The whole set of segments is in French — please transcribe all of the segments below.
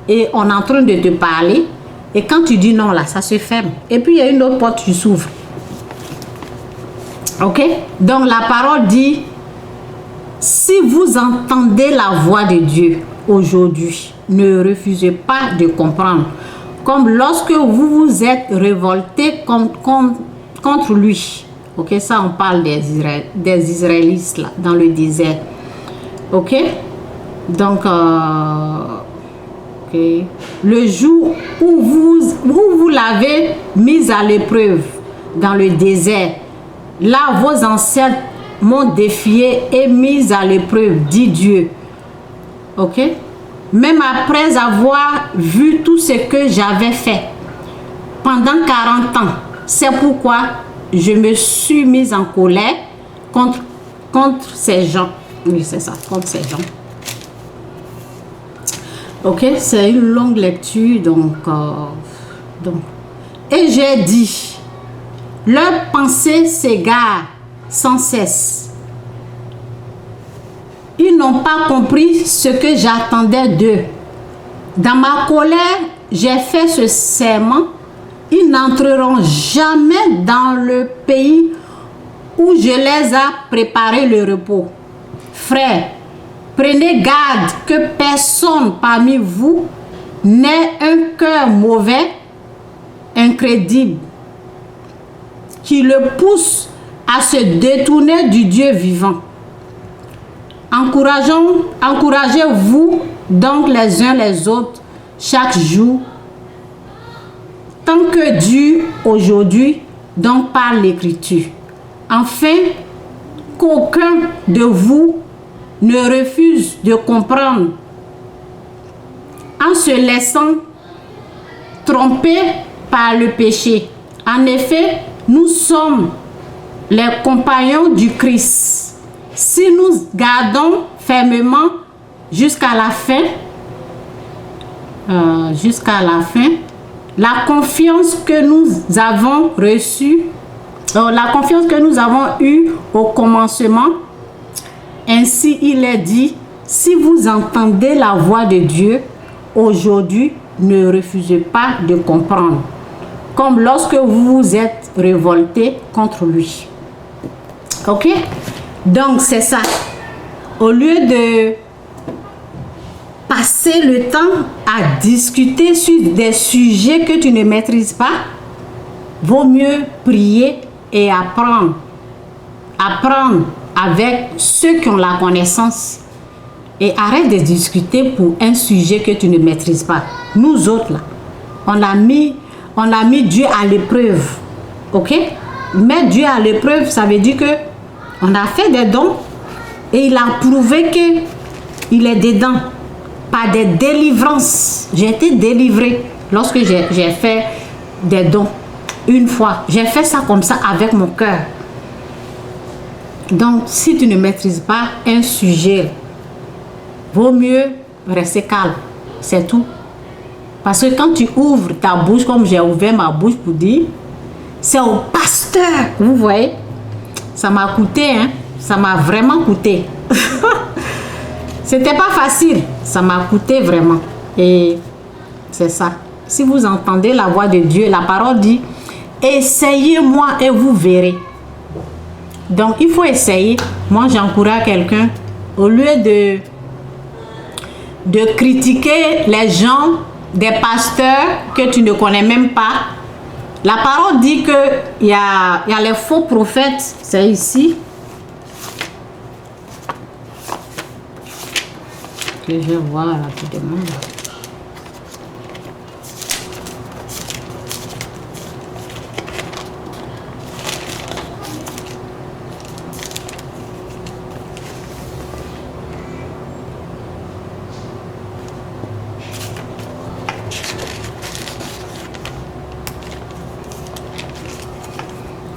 et on est en train de te parler. Et quand tu dis non, là, ça se ferme. Et puis, il y a une autre porte qui s'ouvre. Ok? Donc, la parole dit, si vous entendez la voix de Dieu aujourd'hui, ne refusez pas de comprendre. Comme lorsque vous vous êtes révolté contre lui. Ok? Ça, on parle des Israélites, là, dans le désert. Ok? Donc, le jour où vous l'avez mise à l'épreuve dans le désert, là vos ancêtres m'ont défié et mise à l'épreuve, dit Dieu. Ok? Même après avoir vu tout ce que j'avais fait pendant 40 ans, c'est pourquoi je me suis mise en colère contre ces gens. Oui, c'est ça, contre ces gens. Ok, c'est une longue lecture, donc. Et j'ai dit, leurs pensées s'égarent sans cesse. Ils n'ont pas compris ce que j'attendais d'eux. Dans ma colère, j'ai fait ce serment. Ils n'entreront jamais dans le pays où je les ai préparé le repos. Frères, prenez garde que personne parmi vous n'ait un cœur mauvais, incrédible, qui le pousse à se détourner du Dieu vivant. Encouragez-vous donc les uns les autres chaque jour, tant que dure aujourd'hui, donc par l'Écriture, afin qu'aucun de vous ne refuse de comprendre en se laissant tromper par le péché. En effet, nous sommes les compagnons du Christ. Si nous gardons fermement jusqu'à la fin, la confiance que nous avons reçue, la confiance que nous avons eue au commencement, ainsi il est dit, si vous entendez la voix de Dieu aujourd'hui, ne refusez pas de comprendre, comme lorsque vous vous êtes révolté contre lui. Ok? Donc c'est ça. Au lieu de passer le temps à discuter sur des sujets que tu ne maîtrises pas, vaut mieux prier et apprendre. Apprendre avec ceux qui ont la connaissance. Et arrête de discuter pour un sujet que tu ne maîtrises pas. Nous autres, là, on a mis Dieu à l'épreuve. Ok? Mettre Dieu à l'épreuve, ça veut dire que on a fait des dons et il a prouvé qu'il est dedans. Par des délivrances. J'ai été délivrée lorsque j'ai fait des dons. Une fois. J'ai fait ça comme ça avec mon cœur. Donc, si tu ne maîtrises pas un sujet, vaut mieux rester calme. C'est tout. Parce que quand tu ouvres ta bouche, comme j'ai ouvert ma bouche pour dire, c'est au pasteur. Vous voyez? Ça m'a coûté, hein? Ça m'a vraiment coûté. C'était pas facile. Ça m'a coûté vraiment. Et c'est ça. Si vous entendez la voix de Dieu, la parole dit, essayez-moi et vous verrez. Donc, il faut essayer. Moi, j'encourage quelqu'un, au lieu de critiquer les gens, des pasteurs que tu ne connais même pas. La parole dit qu'il y a les faux prophètes. C'est ici. Que je vois rapidement.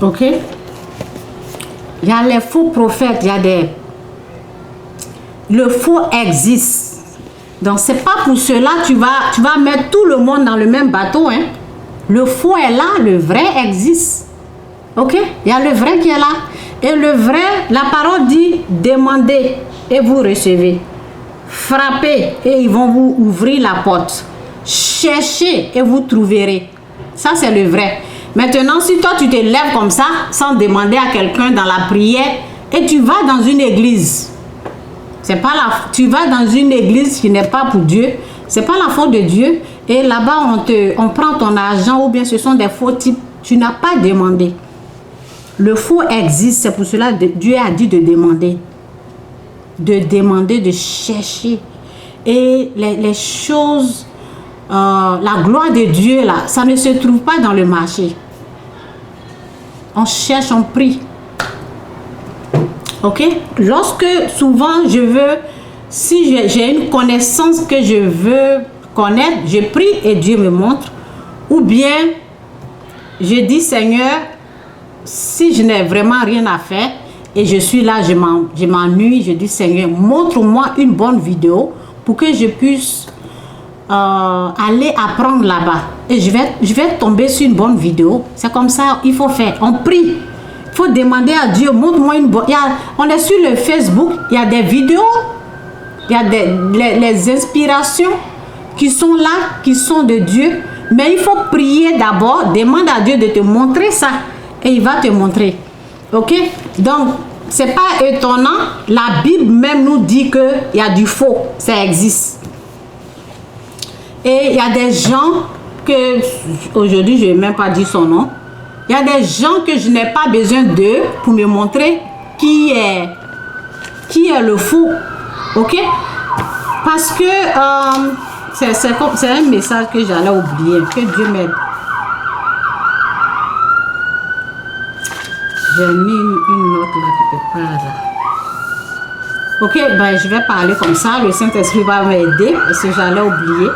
Ok? Il y a les faux prophètes, il y a des... Le faux existe. Donc, c'est pas pour cela que tu vas mettre tout le monde dans le même bateau. Hein? Le faux est là, le vrai existe. Ok? Il y a le vrai qui est là. Et le vrai, la parole dit, demandez et vous recevez. Frappez et ils vont vous ouvrir la porte. cherchez et vous trouverez. Ça, c'est le vrai. Maintenant, si toi, tu te lèves comme ça, sans demander à quelqu'un dans la prière, et tu vas dans une église, c'est pas tu vas dans une église qui n'est pas pour Dieu, c'est pas la faute de Dieu, et là-bas, on prend ton argent, ou bien ce sont des faux types, tu n'as pas demandé. Le faux existe, c'est pour cela que Dieu a dit de demander, de chercher. Et les choses, la gloire de Dieu, là, ça ne se trouve pas dans le marché. On cherche, on prie. Ok? Lorsque souvent si j'ai une connaissance que je veux connaître, je prie et Dieu me montre. Ou bien, je dis Seigneur, si je n'ai vraiment rien à faire et je suis là, je m'ennuie, je dis Seigneur, montre-moi une bonne vidéo pour que je puisse aller apprendre là-bas. Et je vais tomber sur une bonne vidéo. C'est comme ça, il faut faire. On prie. Il faut demander à Dieu, montre-moi une bonne... On est sur le Facebook, il y a des vidéos, il y a les inspirations qui sont là, qui sont de Dieu. Mais il faut prier d'abord, demande à Dieu de te montrer ça. Et il va te montrer. Ok? Donc, c'est pas étonnant. La Bible même nous dit qu'il y a du faux. Ça existe. Et il y a des gens que, aujourd'hui, je n'ai même pas dit son nom. Il y a des gens que je n'ai pas besoin d'eux pour me montrer qui est le faux. Ok? Parce que c'est un message que j'allais oublier. Que Dieu m'aide. J'ai mis une note là quelque part là. Ok, ben je vais parler comme ça. Le Saint-Esprit va m'aider parce que j'allais oublier.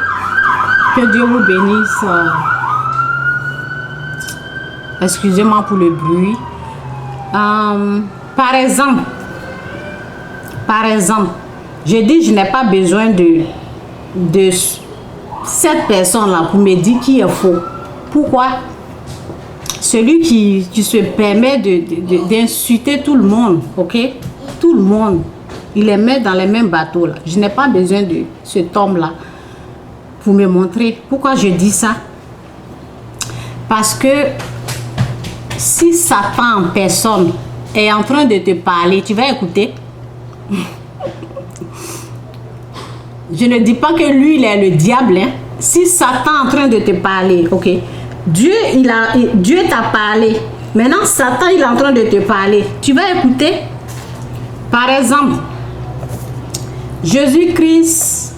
Que Dieu vous bénisse. Excusez-moi pour le bruit. Par exemple, je dis je n'ai pas besoin de cette personne-là pour me dire qui est faux. Pourquoi? Celui qui se permet d'insulter tout le monde, ok? Tout le monde, il les met dans les mêmes bateaux là. Je n'ai pas besoin de cet homme-là pour me montrer. Pourquoi je dis ça? Parce que si Satan en personne est en train de te parler, tu vas écouter. Je ne dis pas que lui, il est le diable. Hein? Si Satan est en train de te parler, ok? Dieu t'a parlé. Maintenant, Satan, il est en train de te parler. Tu vas écouter. Par exemple, Jésus-Christ.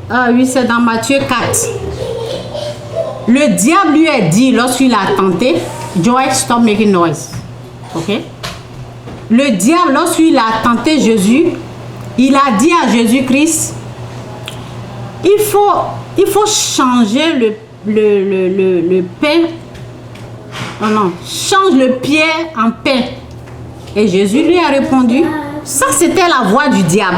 Ah oui, c'est dans Matthieu 4. Le diable lui a dit, lorsqu'il a tenté, Joy, stop making noise. Ok? Le diable, lorsqu'il a tenté Jésus, il a dit à Jésus-Christ, il faut changer le pain. Oh non, change le pierre en pain. Et Jésus lui a répondu, ça c'était la voix du diable.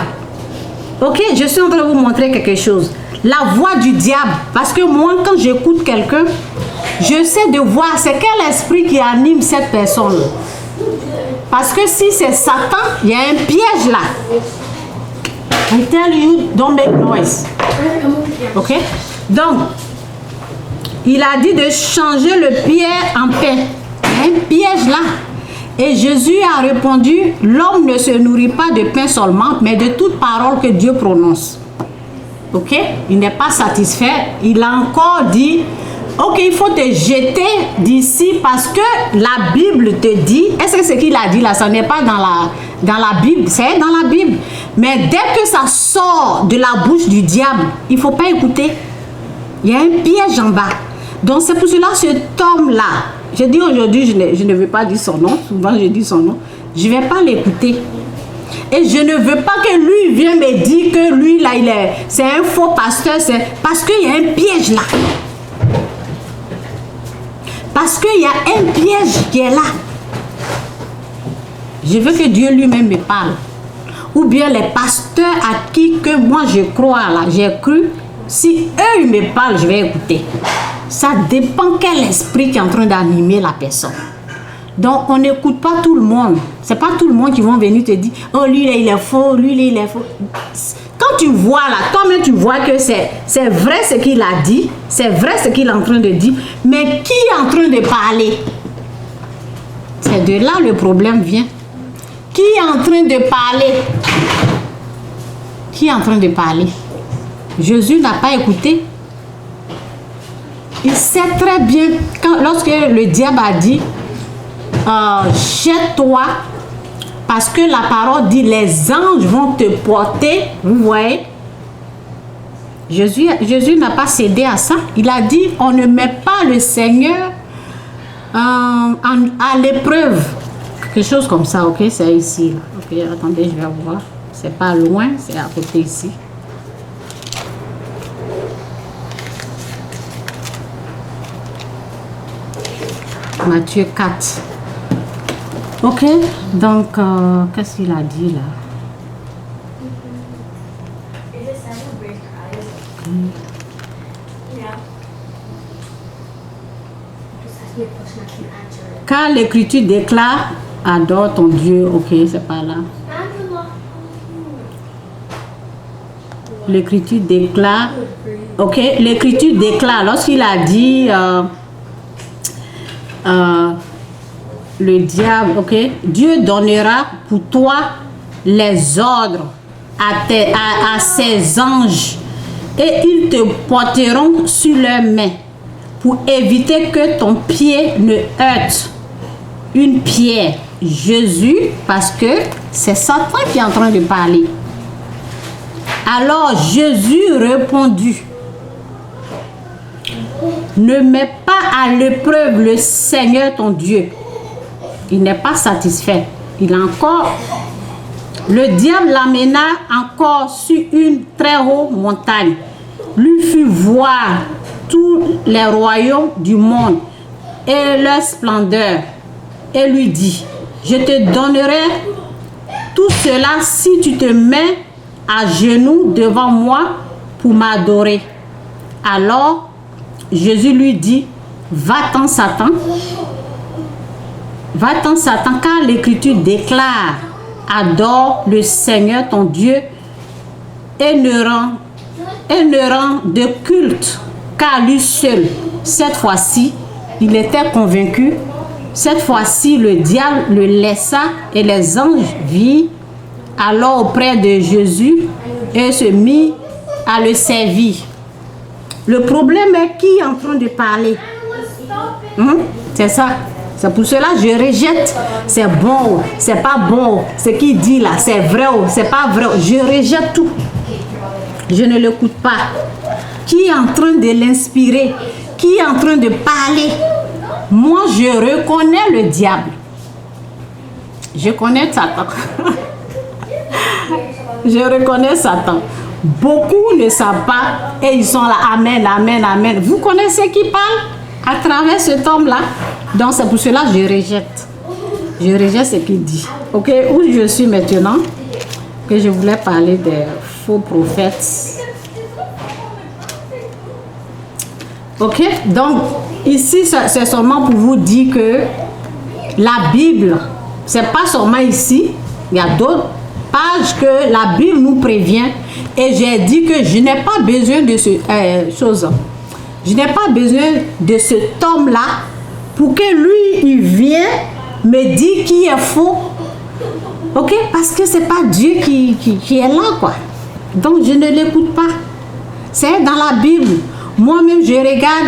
Ok, je suis en train de vous montrer quelque chose. La voix du diable. Parce que moi, quand j'écoute quelqu'un, je sais de voir c'est quel esprit qui anime cette personne. Parce que si c'est Satan, il y a un piège là. I tell you, don't make noise. Ok? Donc, il a dit de changer le pierre en pain. Il y a un piège là. Et Jésus a répondu, l'homme ne se nourrit pas de pain seulement, mais de toute parole que Dieu prononce. Ok? Il n'est pas satisfait. Il a encore dit, ok, il faut te jeter d'ici parce que la Bible te dit, est-ce que ce qu'il a dit là, ça n'est pas dans la Bible, c'est dans la Bible. Mais dès que ça sort de la bouche du diable, il ne faut pas écouter. Il y a un piège en bas. Donc c'est pour cela cet homme-là, je dis aujourd'hui, je ne veux pas dire son nom, souvent je dis son nom, je ne vais pas l'écouter. Et je ne veux pas que lui vienne me dire que lui là, c'est un faux pasteur, c'est parce qu'il y a un piège là. Parce qu'il y a un piège qui est là. Je veux que Dieu lui-même me parle. Ou bien les pasteurs à qui que moi je crois là, j'ai cru, si eux ils me parlent, je vais écouter. Ça dépend quel esprit qui est en train d'animer la personne. Donc on n'écoute pas tout le monde. C'est pas tout le monde qui va venir te dire, oh lui là, il est faux, lui là, il est faux. Quand tu vois là, toi-même tu vois que c'est vrai ce qu'il a dit, c'est vrai ce qu'il est en train de dire, mais qui est en train de parler? C'est de là le problème vient. Qui est en train de parler? Qui est en train de parler? Jésus n'a pas écouté. Il sait très bien, lorsque le diable a dit, jette-toi, parce que la parole dit, les anges vont te porter, vous voyez. Jésus n'a pas cédé à ça. Il a dit, on ne met pas le Seigneur à l'épreuve. Quelque chose comme ça, ok, c'est ici. Là. Ok, attendez, je vais voir. C'est pas loin, c'est à côté ici. Matthieu 4. Ok, donc, qu'est-ce qu'il a dit là? Car l'écriture déclare, adore ton Dieu. Ok, c'est pas là. L'écriture déclare. Ok, l'écriture déclare. Lorsqu'il a dit le diable, ok, Dieu donnera pour toi les ordres à ses anges et ils te porteront sur leurs mains pour éviter que ton pied ne heurte une pierre. Jésus, parce que c'est Satan qui est en train de parler. Alors Jésus répondit, ne mets pas à l'épreuve le Seigneur ton Dieu. Il n'est pas satisfait. Il a encore, le diable l'amena encore sur une très haute montagne, lui fit voir tous les royaumes du monde et leur splendeur, et lui dit, je te donnerai tout cela si tu te mets à genoux devant moi pour m'adorer. Alors Jésus lui dit, va-t'en Satan, car l'écriture déclare, adore le Seigneur ton Dieu et ne rend de culte qu'à lui seul. Cette fois-ci, il était convaincu. Cette fois-ci, le diable le laissa et les anges virent alors auprès de Jésus et se mit à le servir. Le problème est qui est en train de parler? C'est ça. C'est pour cela que je rejette. C'est bon, c'est pas bon. Ce qu'il dit là, c'est vrai ou c'est pas vrai. Je rejette tout. Je ne l'écoute pas. Qui est en train de l'inspirer? Qui est en train de parler? Moi, je reconnais le diable. Je connais Satan. Je reconnais Satan. Beaucoup ne savent pas et ils sont là, amen, amen, amen. Vous connaissez qui parle à travers cet homme-là? Donc c'est pour cela que je rejette. Je rejette ce qu'il dit. Ok, où je suis maintenant? Que je voulais parler des faux prophètes. Ok, donc ici c'est seulement pour vous dire que la Bible, c'est pas seulement ici, il y a d'autres pages que la Bible nous prévient. Et j'ai dit que je n'ai pas besoin de ce chose. Je n'ai pas besoin de cet homme-là pour que lui, il vienne me dire qui est faux. Ok? Parce que c'est pas Dieu qui est là, quoi. Donc, je ne l'écoute pas. C'est dans la Bible. Moi-même, je regarde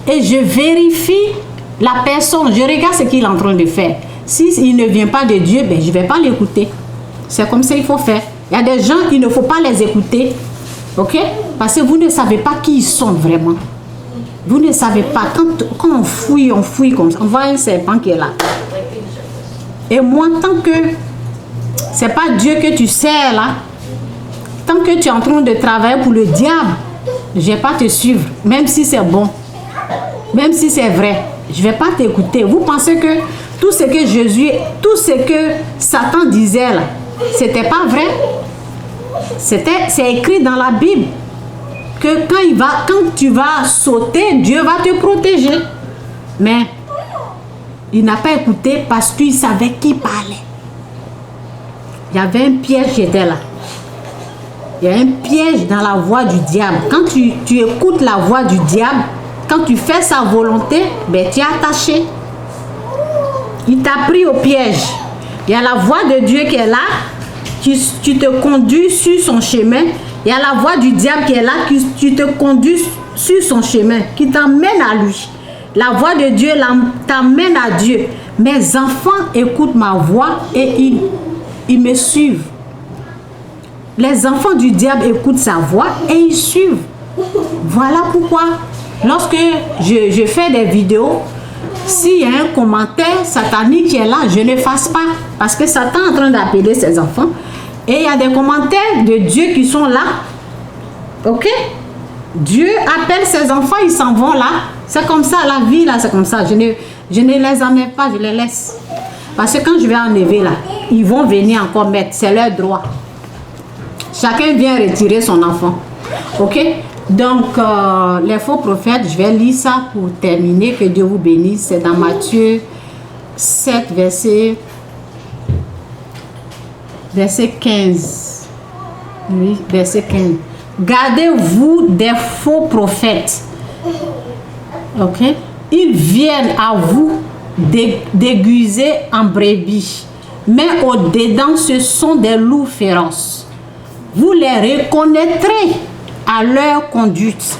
et je vérifie la personne. Je regarde ce qu'il est en train de faire. S'il ne vient pas de Dieu, ben, je ne vais pas l'écouter. C'est comme ça qu'il faut faire. Il y a des gens, il ne faut pas les écouter. Ok? Parce que vous ne savez pas qui ils sont vraiment. Vous ne savez pas. Quand on fouille comme ça. On voit un serpent qui est là. Et moi, tant que c'est pas Dieu que tu sers là, tant que tu es en train de travailler pour le diable, je ne vais pas te suivre. Même si c'est bon. Même si c'est vrai. Je ne vais pas t'écouter. Vous pensez que tout ce que Jésus, tout ce que Satan disait là, c'était pas vrai? C'est écrit dans la Bible que quand tu vas sauter, Dieu va te protéger. Mais il n'a pas écouté parce qu'il savait qui parlait. Il y avait un piège qui était là. Il y a un piège dans la voix du diable. Quand tu écoutes la voix du diable, quand tu fais sa volonté, ben, tu es attaché. Il t'a pris au piège. Il y a la voix de Dieu qui est là, tu te conduis sur son chemin. Il y a la voix du diable qui est là, tu te conduis sur son chemin, qui t'emmène à lui. La voix de Dieu t'emmène à Dieu. Mes enfants écoutent ma voix et ils me suivent. Les enfants du diable écoutent sa voix et ils suivent. Voilà pourquoi, lorsque je fais des vidéos, s'il y a un commentaire satanique qui est là, je ne fasse pas. Parce que Satan est en train d'appeler ses enfants. Et il y a des commentaires de Dieu qui sont là. Ok? Dieu appelle ses enfants, ils s'en vont là. C'est comme ça, la vie là, c'est comme ça. Je ne les enlève pas, je les laisse. Parce que quand je vais enlever là, ils vont venir encore mettre. C'est leur droit. Chacun vient retirer son enfant. Ok? Donc, les faux prophètes, je vais lire ça pour terminer. Que Dieu vous bénisse. C'est dans Matthieu 7, verset 15. Oui, verset 15. Gardez-vous des faux prophètes. Ok? Ils viennent à vous déguisés en brebis, mais au-dedans, ce sont des loups féroces. Vous les reconnaîtrez à leur conduite.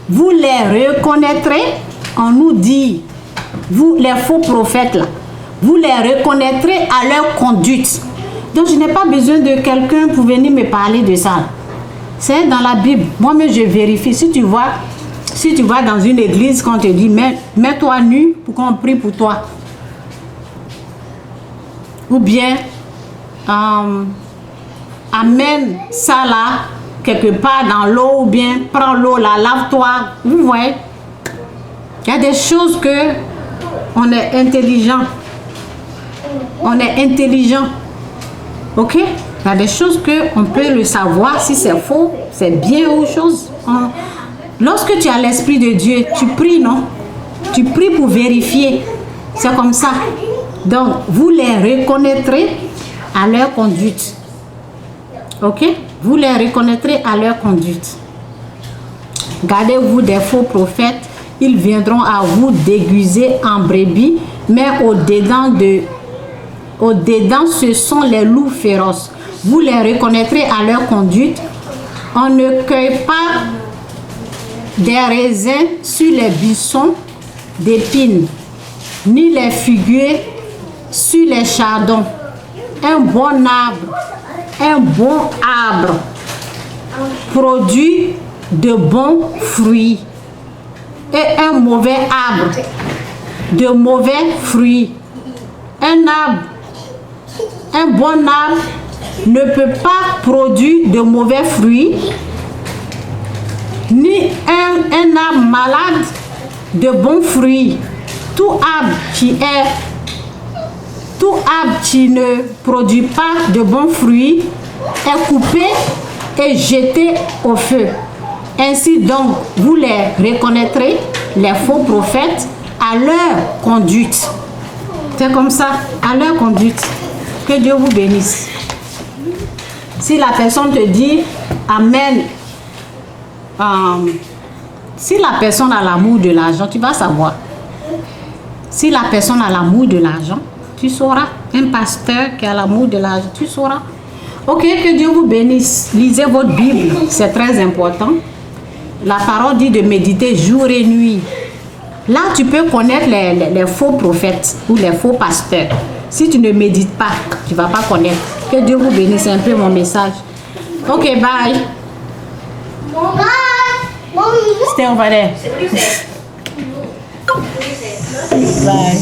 Vous les reconnaîtrez, on nous dit, vous les faux prophètes là, vous les reconnaîtrez à leur conduite. Donc je n'ai pas besoin de quelqu'un pour venir me parler de ça. C'est dans la Bible. Moi-même je vérifie. Si tu vas dans une église, qu'on te dit mets-toi nu pour qu'on prie pour toi. Ou bien amène ça là quelque part dans l'eau, ou bien prends l'eau là, lave-toi. Vous voyez, il y a des choses que on est intelligent. On est intelligent. Ok? Il y a des choses que on peut le savoir si c'est faux, c'est bien ou chose. Lorsque tu as l'Esprit de Dieu, tu pries, non? Tu pries pour vérifier. C'est comme ça. Donc, vous les reconnaîtrez à leur conduite. Ok? Vous les reconnaîtrez à leur conduite. Gardez-vous des faux prophètes. Ils viendront à vous déguiser en brebis, mais au-dedans, ce sont les loups féroces. Vous les reconnaîtrez à leur conduite. On ne cueille pas des raisins sur les buissons d'épines, ni les figuiers sur les chardons. Un bon arbre produit de bons fruits, et un mauvais arbre de mauvais fruits. Un bon arbre ne peut pas produire de mauvais fruits, ni un arbre malade de bons fruits. Tout arbre qui ne produit pas de bons fruits est coupé et jeté au feu. Ainsi donc, vous les reconnaîtrez, les faux prophètes, à leur conduite. C'est comme ça, à leur conduite. Que Dieu vous bénisse. Si la personne te dit amen, si la personne a l'amour de l'argent, tu vas savoir. Si la personne a l'amour de l'argent, tu sauras. Un pasteur qui a l'amour de l'argent, tu sauras. Ok, que Dieu vous bénisse. Lisez votre Bible, c'est très important. La parole dit de méditer jour et nuit. Là, tu peux connaître les faux prophètes ou les faux pasteurs. Si tu ne médites pas, tu ne vas pas connaître. Que Dieu vous bénisse, c'est un peu mon message. Ok, bye. Stay over there. Bye.